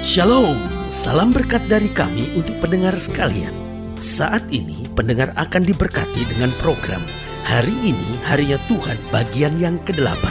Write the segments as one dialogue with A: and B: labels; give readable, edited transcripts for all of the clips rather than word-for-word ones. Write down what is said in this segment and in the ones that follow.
A: Shalom, salam berkat dari kami untuk pendengar sekalian. Saat ini pendengar akan diberkati dengan program Hari Ini Harinya Tuhan bagian yang ke-8.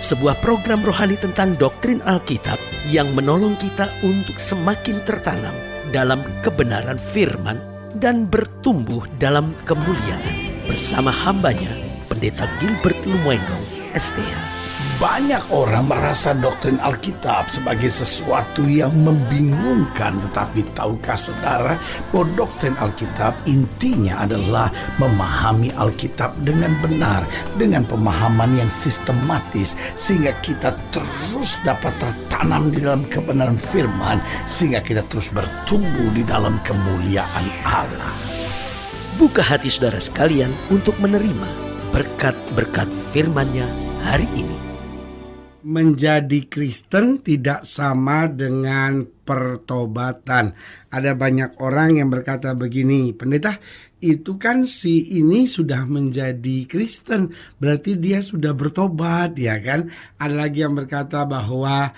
A: Sebuah program rohani tentang doktrin Alkitab yang menolong kita untuk semakin tertanam dalam kebenaran firman dan bertumbuh dalam kemuliaan. Bersama hambanya, Pendeta Gilbert Lumuendo, STH.
B: Banyak orang merasa doktrin Alkitab sebagai sesuatu yang membingungkan. Tetapi tahukah saudara bahwa doktrin Alkitab intinya adalah memahami Alkitab dengan benar, dengan pemahaman yang sistematis, sehingga kita terus dapat tertanam di dalam kebenaran firman, sehingga kita terus bertumbuh di dalam kemuliaan Allah.
A: Buka hati saudara sekalian untuk menerima berkat-berkat firman-Nya hari ini.
C: Menjadi Kristen tidak sama dengan pertobatan. Ada banyak orang yang berkata begini, pendeta, itu kan si ini sudah menjadi Kristen, berarti dia sudah bertobat, ya kan? Ada lagi yang berkata bahwa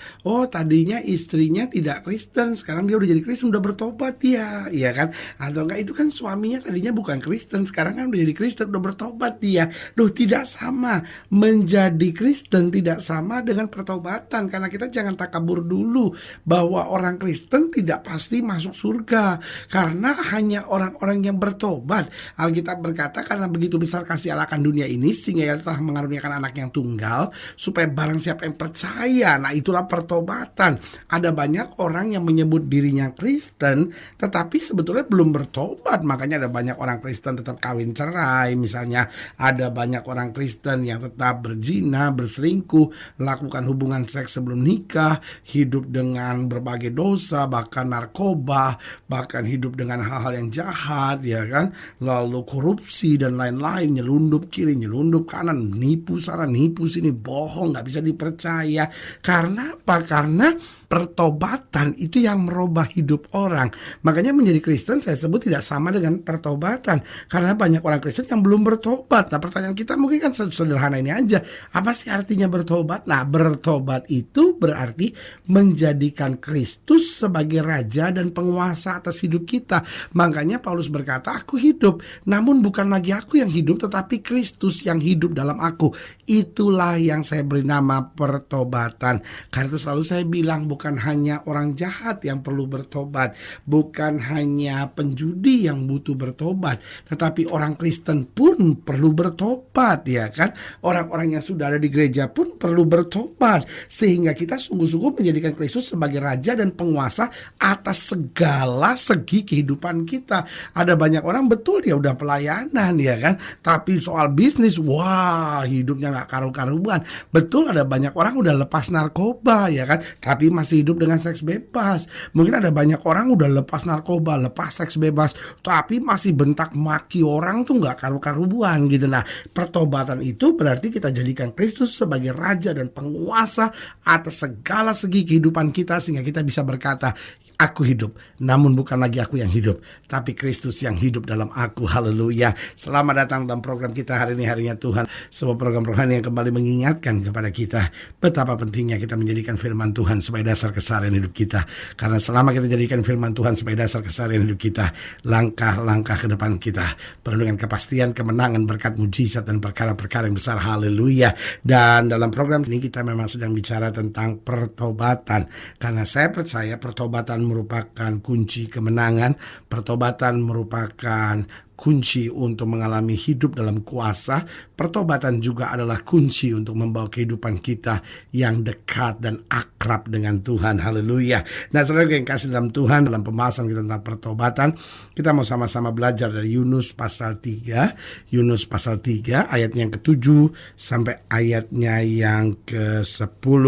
C: tadinya istrinya tidak Kristen, sekarang dia udah jadi Kristen, udah bertobat dia, ya kan? Atau enggak, itu kan suaminya tadinya bukan Kristen, sekarang kan udah jadi Kristen, udah bertobat dia. Loh, tidak sama. Menjadi Kristen tidak sama dengan pertobatan, karena kita jangan takabur dulu bahwa orang Kristen tidak pasti masuk surga, karena hanya orang-orang yang bertobat. Alkitab berkata, karena begitu besar kasih Allah akan dunia ini, sehingga Ia telah mengaruniakan anak yang tunggal, supaya barang siapa yang percaya. Nah, itulah pertobatan. Ada banyak orang yang menyebut dirinya Kristen, tetapi sebetulnya belum bertobat. Makanya ada banyak orang Kristen tetap kawin cerai. Misalnya ada banyak orang Kristen yang tetap berzina, berselingkuh, melakukan hubungan seks sebelum nikah, hidup dengan berbagai dosa, bahkan narkoba, bahkan hidup dengan hal-hal yang jahat, ya kan? Lalu korupsi dan lain-lain, nyelundup kiri, nyelundup kanan, nipu sana, nipu sini, bohong, gak bisa dipercaya. Karena apa? Karena pertobatan itu yang merubah hidup orang. Makanya menjadi Kristen saya sebut tidak sama dengan pertobatan, karena banyak orang Kristen yang belum bertobat. Nah, pertanyaan kita mungkin kan sederhana ini aja, apa sih artinya bertobat? Nah, bertobat itu berarti menjadikan Kristus sebagai raja dan penguasa atas hidup kita. Makanya Paulus berkata, aku hidup, namun bukan lagi aku yang hidup, tetapi Kristus yang hidup dalam aku. Itulah yang saya beri nama pertobatan. Karena itu selalu saya bilang, bukan hanya orang jahat yang perlu bertobat, bukan hanya penjudi yang butuh bertobat, tetapi orang Kristen pun perlu bertobat, ya kan? Orang-orang yang sudah ada di gereja pun perlu bertobat, sehingga kita sungguh-sungguh menjadikan Kristus sebagai raja dan penguasa atas segala segi kehidupan kita. Ada banyak orang, betul dia udah pelayanan, ya kan, tapi soal bisnis, wah, hidupnya gak karu-karuan. Betul ada banyak orang udah lepas narkoba, ya kan, tapi masih hidup dengan seks bebas. Mungkin ada banyak orang udah lepas narkoba, lepas seks bebas, tapi masih bentak maki orang tuh gak karu-karuan gitu. Nah, pertobatan itu berarti kita jadikan Kristus sebagai raja dan penguasa atas segala segi kehidupan kita, sehingga kita bisa berkata, aku hidup, namun bukan lagi aku yang hidup, tapi Kristus yang hidup dalam aku. Haleluya. Selamat datang dalam program kita hari ini, Harinya Tuhan. Sebuah program rohani yang kembali mengingatkan kepada kita betapa pentingnya kita menjadikan firman Tuhan sebagai dasar keseharian hidup kita. Karena selama kita jadikan firman Tuhan sebagai dasar keseharian hidup kita, langkah-langkah ke depan kita penuh dengan kepastian, kemenangan, berkat, mujizat, dan perkara-perkara yang besar. Haleluya. Dan dalam program ini kita memang sedang bicara tentang pertobatan, karena saya percaya pertobatan merupakan kunci kemenangan. Pertobatan merupakan kunci untuk mengalami hidup dalam kuasa. Pertobatan juga adalah kunci untuk membawa kehidupan kita yang dekat dan akrab dengan Tuhan. Haleluya. Nah, saudara yang kasih dalam Tuhan, dalam pembahasan kita tentang pertobatan, kita mau sama-sama belajar dari Yunus pasal 3. Yunus pasal 3 ayat yang ke-7 sampai ayatnya yang ke-10.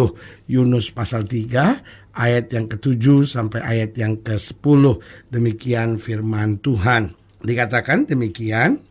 C: Yunus pasal 3 ayat yang ke-7 sampai ayat yang ke-10. Demikian firman Tuhan. Dikatakan demikian,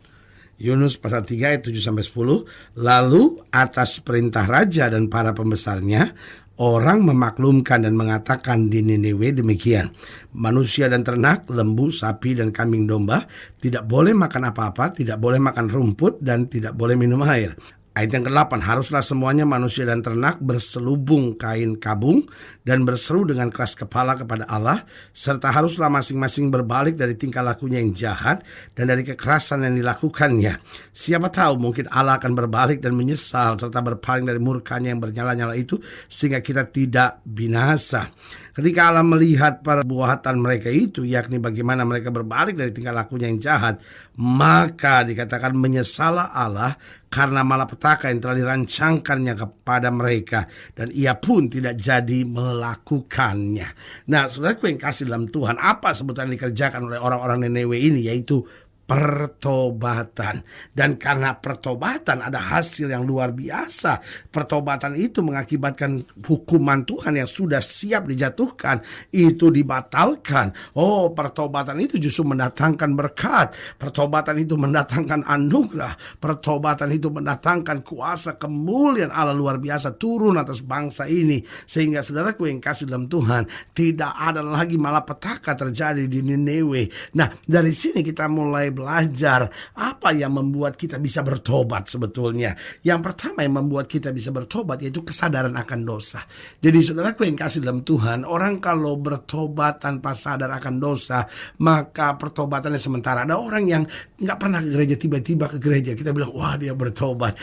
C: Yunus pasal 3 ayat 7 sampai 10. Lalu atas perintah raja dan para pembesarnya, orang memaklumkan dan mengatakan di Niniwe demikian: manusia dan ternak, lembu, sapi, dan kambing domba tidak boleh makan apa-apa, tidak boleh makan rumput, dan tidak boleh minum air. Ayat yang ke-8, haruslah semuanya manusia dan ternak berselubung kain kabung dan berseru dengan keras kepala kepada Allah, serta haruslah masing-masing berbalik dari tingkah lakunya yang jahat dan dari kekerasan yang dilakukannya. Siapa tahu mungkin Allah akan berbalik dan menyesal serta berpaling dari murkanya yang bernyala-nyala itu sehingga kita tidak binasa. Ketika Allah melihat perbuatan mereka itu, yakni bagaimana mereka berbalik dari tingkah lakunya yang jahat, maka dikatakan menyesallah Allah karena malapetaka yang telah dirancangkannya kepada mereka, dan ia pun tidak jadi melakukannya. Nah, saudaraku yang kasih dalam Tuhan, apa sebetulnya dikerjakan oleh orang-orang Niniwe ini? Yaitu pertobatan. Dan karena pertobatan ada hasil yang luar biasa. Pertobatan itu mengakibatkan hukuman Tuhan yang sudah siap dijatuhkan itu dibatalkan. Oh, pertobatan itu justru mendatangkan berkat. Pertobatan itu mendatangkan anugerah. Pertobatan itu mendatangkan kuasa kemuliaan Allah luar biasa turun atas bangsa ini, sehingga saudaraku yang kasih dalam Tuhan, tidak ada lagi malapetaka terjadi di Niniwe. Nah, dari sini kita mulai belajar apa yang membuat kita bisa bertobat sebetulnya. Yang pertama yang membuat kita bisa bertobat yaitu kesadaran akan dosa. Jadi saudaraku yang kasih dalam Tuhan, orang kalau bertobat tanpa sadar akan dosa, maka pertobatannya sementara. Ada orang yang nggak pernah ke gereja, tiba-tiba ke gereja, kita bilang wah dia bertobat.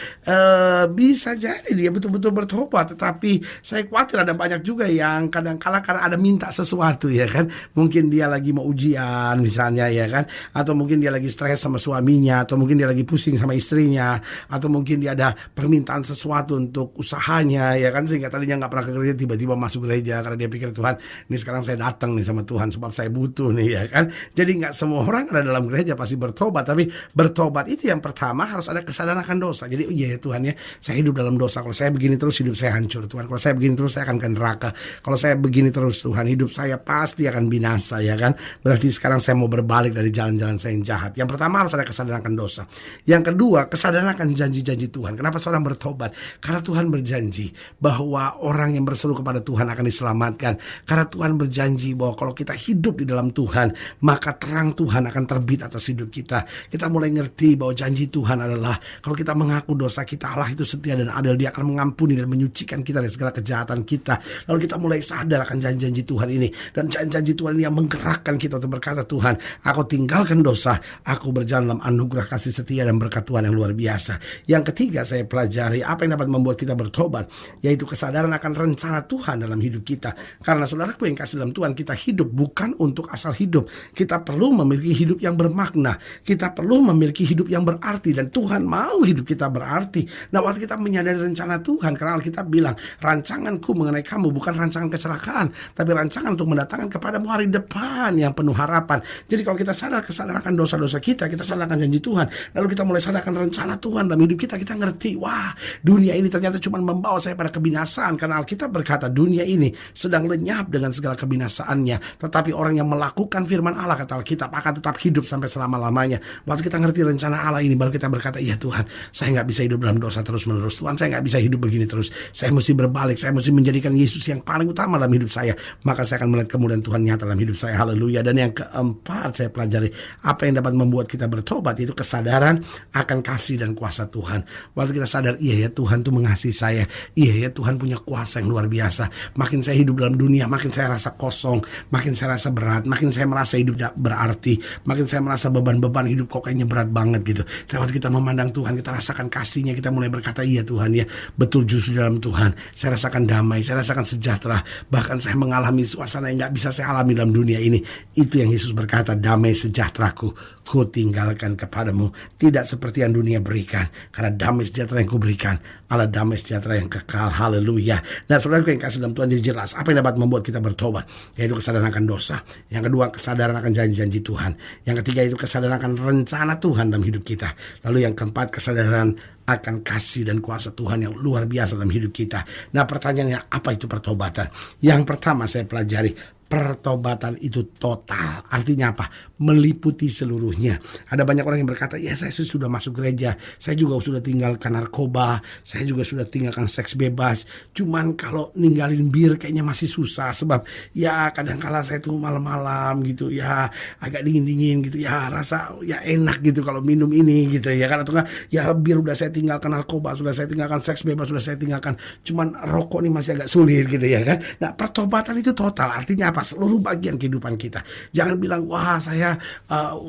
C: Bisa jadi dia betul-betul bertobat, tetapi saya khawatir ada banyak juga yang kadang-kala karena ada minta sesuatu, ya kan. Mungkin dia lagi mau ujian misalnya, ya kan, atau mungkin dia lagi stres sama suaminya, atau mungkin dia lagi pusing sama istrinya, atau mungkin dia ada permintaan sesuatu untuk usahanya, ya kan, sehingga tadinya nggak pernah ke gereja tiba-tiba masuk gereja karena dia pikir Tuhan, ini sekarang saya datang nih sama Tuhan sebab saya butuh nih, ya kan. Jadi nggak semua orang ada dalam gereja pasti bertobat, tapi bertobat itu yang pertama harus ada kesadaran akan dosa. Jadi oh iya ya Tuhan, ya saya hidup dalam dosa, kalau saya begini terus hidup saya hancur Tuhan, kalau saya begini terus saya akan ke neraka, kalau saya begini terus Tuhan hidup saya pasti akan binasa, ya kan. Berarti sekarang saya mau berbalik dari jalan-jalan saya yang jahat. Yang pertama harus ada kesadaran akan dosa. Yang kedua, kesadaran akan janji-janji Tuhan. Kenapa seorang bertobat? Karena Tuhan berjanji bahwa orang yang berseru kepada Tuhan akan diselamatkan. Karena Tuhan berjanji bahwa kalau kita hidup di dalam Tuhan, maka terang Tuhan akan terbit atas hidup kita. Kita mulai ngerti bahwa janji Tuhan adalah kalau kita mengaku dosa kita, Allah itu setia dan adil. Dia akan mengampuni dan menyucikan kita dari segala kejahatan kita. Lalu kita mulai sadar akan janji-janji Tuhan ini. Dan janji-janji Tuhan ini yang menggerakkan kita untuk berkata, Tuhan, aku tinggalkan dosa, aku berjalan dalam anugerah kasih setia dan berkat Tuhan yang luar biasa. Yang ketiga saya pelajari apa yang dapat membuat kita bertobat, yaitu kesadaran akan rencana Tuhan dalam hidup kita. Karena saudaraku yang kasih dalam Tuhan, kita hidup bukan untuk asal hidup. Kita perlu memiliki hidup yang bermakna. Kita perlu memiliki hidup yang berarti, dan Tuhan mau hidup kita berarti. Nah, waktu kita menyadari rencana Tuhan, karena Alkitab bilang, rancanganku mengenai kamu bukan rancangan kecelakaan, tapi rancangan untuk mendatangkan kepadamu hari depan yang penuh harapan. Jadi kalau kita kesadaran akan dosa-dosa kita sadarkan janji Tuhan, lalu kita mulai sadarkan rencana Tuhan dalam hidup kita, kita ngerti, wah, dunia ini ternyata cuma membawa saya pada kebinasaan. Karena Alkitab berkata dunia ini sedang lenyap dengan segala kebinasaannya, tetapi orang yang melakukan firman Allah, kata Alkitab, akan tetap hidup sampai selama-lamanya. Waktu kita ngerti rencana Allah ini, baru kita berkata, iya Tuhan, saya nggak bisa hidup dalam dosa terus-menerus. Tuhan, saya nggak bisa hidup begini terus. Saya mesti berbalik, saya mesti menjadikan Yesus yang paling utama dalam hidup saya. Maka saya akan melihat kemuliaan Tuhan nyata dalam hidup saya. Haleluya. Dan yang keempat saya pelajari apa yang dapat membuat kita bertobat, itu kesadaran akan kasih dan kuasa Tuhan. Waktu kita sadar, iya ya Tuhan tuh mengasihi saya, iya ya Tuhan punya kuasa yang luar biasa. Makin saya hidup dalam dunia, makin saya rasa kosong, makin saya rasa berat, makin saya merasa hidup tidak berarti, makin saya merasa beban-beban hidup kok kayaknya berat banget gitu. Tapi waktu kita memandang Tuhan, kita rasakan kasihnya, kita mulai berkata, iya Tuhan ya, betul, justru dalam Tuhan saya rasakan damai, saya rasakan sejahtera, bahkan saya mengalami suasana yang gak bisa saya alami dalam dunia ini. Itu yang Yesus berkata, damai sejahteraku ku tinggalkan kepadamu, tidak seperti yang dunia berikan, karena damai sejahtera yang kuberikan adalah damai sejahtera yang kekal. Haleluya. Nah, saudaraku yang kasih dalam Tuhan, jadi jelas apa yang dapat membuat kita bertobat, yaitu kesadaran akan dosa. Yang kedua, kesadaran akan janji-janji Tuhan. Yang ketiga, itu kesadaran akan rencana Tuhan dalam hidup kita. Lalu yang keempat, kesadaran akan kasih dan kuasa Tuhan yang luar biasa dalam hidup kita. Nah, pertanyaannya, apa itu pertobatan? Yang pertama saya pelajari, pertobatan itu total. Artinya apa? Meliputi seluruhnya. Ada banyak orang yang berkata, ya saya sudah masuk gereja, saya juga sudah tinggalkan narkoba, saya juga sudah tinggalkan seks bebas. Cuman kalau ninggalin bir kayaknya masih susah, sebab ya kadang-kala saya tuh malam-malam gitu ya, agak dingin-dingin gitu ya, rasa ya enak gitu kalau minum ini gitu ya kan. Atau enggak, ya bir udah saya tinggalkan, narkoba sudah saya tinggalkan, seks bebas sudah saya tinggalkan, cuman rokok ini masih agak sulit gitu ya kan. Nah, pertobatan itu total. Artinya apa? Seluruh bagian kehidupan kita. Jangan bilang, wah saya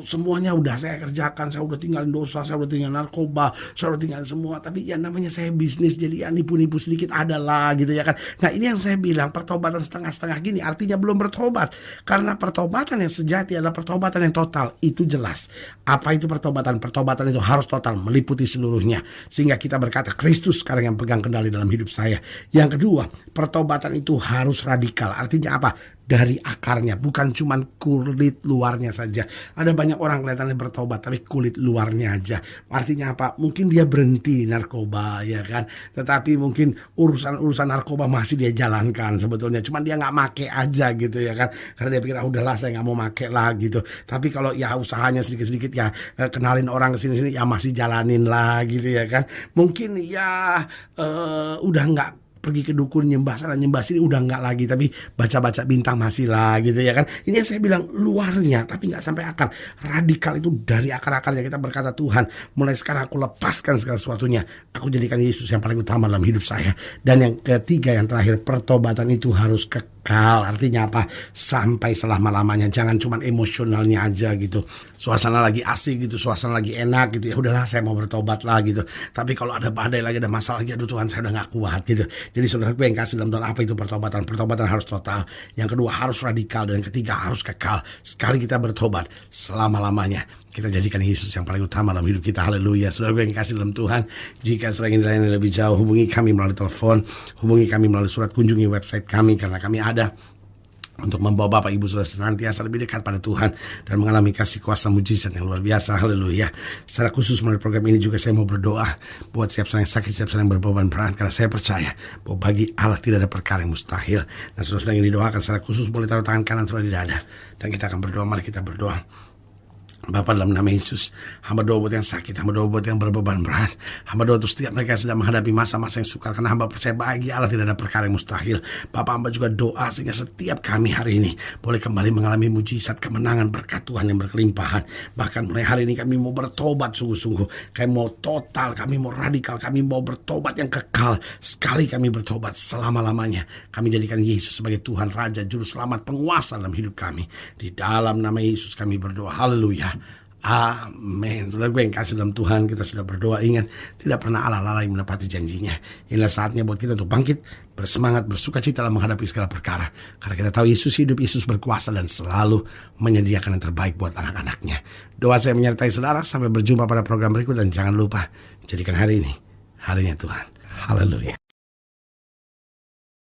C: semuanya udah saya kerjakan, saya udah tinggalin dosa, saya udah tinggalin narkoba, saya udah tinggalin semua. Tapi ya namanya saya bisnis, jadi ya nipu-nipu sedikit adalah gitu ya kan. Nah, ini yang saya bilang, pertobatan setengah-setengah gini artinya belum bertobat. Karena pertobatan yang sejati adalah pertobatan yang total. Itu jelas. Apa itu pertobatan? Pertobatan itu harus total, meliputi seluruhnya. Sehingga kita berkata, Kristus sekarang yang pegang kendali dalam hidup saya. Yang kedua, pertobatan itu harus radikal. Artinya apa? Dari akarnya, bukan cuman kulit luarnya saja. Ada banyak orang kelihatannya bertobat tapi kulit luarnya aja. Artinya apa? Mungkin dia berhenti narkoba ya kan, tetapi mungkin urusan narkoba masih dia jalankan sebetulnya, cuman dia nggak make aja gitu ya kan, karena dia pikir udahlah saya nggak mau make lah gitu. Tapi kalau ya usahanya sedikit-sedikit ya, kenalin orang ke sini-sini ya masih jalanin lah gitu ya kan. Mungkin ya udah nggak pergi ke dukun nyembah sana nyembah sini, udah nggak lagi, tapi baca-baca bintang masih lah gitu ya kan. Ini yang saya bilang luarnya tapi nggak sampai akar. Radikal itu dari akar-akarnya. Kita berkata, Tuhan mulai sekarang aku lepaskan segala sesuatunya, aku jadikan Yesus yang paling utama dalam hidup saya. Dan yang ketiga, yang terakhir, pertobatan itu harus kekal. Artinya apa? Sampai selama-lamanya. Jangan cuma emosionalnya aja gitu, suasana lagi asik gitu, suasana lagi enak gitu, ya udahlah saya mau bertobat lah gitu. Tapi kalau ada badai lagi, ada masalah lagi, aduh Tuhan saya udah gak kuat gitu. Jadi saudara gue yang kasih dalam Tuhan, apa itu pertobatan? Pertobatan harus total. Yang kedua harus radikal. Dan yang ketiga harus kekal. Sekali kita bertobat, selama-lamanya kita jadikan Yesus yang paling utama dalam hidup kita. Haleluya. Saudara gue yang kasih dalam Tuhan, jika saudara ingin dilayani lebih jauh, hubungi kami melalui telepon, hubungi kami melalui surat, kunjungi website kami, karena kami ada untuk membawa Bapak Ibu Saudara senantiasa lebih dekat pada Tuhan dan mengalami kasih kuasa mujizat yang luar biasa. Haleluya. Secara khusus melalui program ini juga saya mau berdoa buat siap yang sakit, siap yang berbeban berat, karena saya percaya bahwa bagi Allah tidak ada perkara yang mustahil. Dan saudara yang didoakan secara khusus boleh taruh tangan kanan saudara di dada, dan kita akan berdoa. Mari kita berdoa. Bapa, dalam nama Yesus, hamba doa buat yang sakit, hamba doa buat yang berbeban berat, hamba doa untuk setiap mereka yang sedang menghadapi masa-masa yang sukar, karena hamba percaya bagi Allah tidak ada perkara yang mustahil. Bapak, hamba juga doa sehingga setiap kami hari ini boleh kembali mengalami mujizat kemenangan berkat Tuhan yang berkelimpahan. Bahkan mulai hari ini kami mau bertobat sungguh-sungguh, kami mau total, kami mau radikal, kami mau bertobat yang kekal. Sekali kami bertobat, selama-lamanya kami jadikan Yesus sebagai Tuhan, Raja, Juru Selamat, Penguasa dalam hidup kami. Di dalam nama Yesus kami berdoa. Haleluya. Amin. Saudara gue yang kasih dalam Tuhan, kita sudah berdoa. Ingat, tidak pernah Allah lalai menepati janjinya. Inilah saatnya buat kita untuk bangkit, bersemangat, bersuka cita dalam menghadapi segala perkara. Karena kita tahu Yesus hidup, Yesus berkuasa dan selalu menyediakan yang terbaik buat anak-anaknya. Doa saya menyertai saudara. Sampai berjumpa pada program berikut, dan jangan lupa jadikan hari ini harinya Tuhan. Haleluya.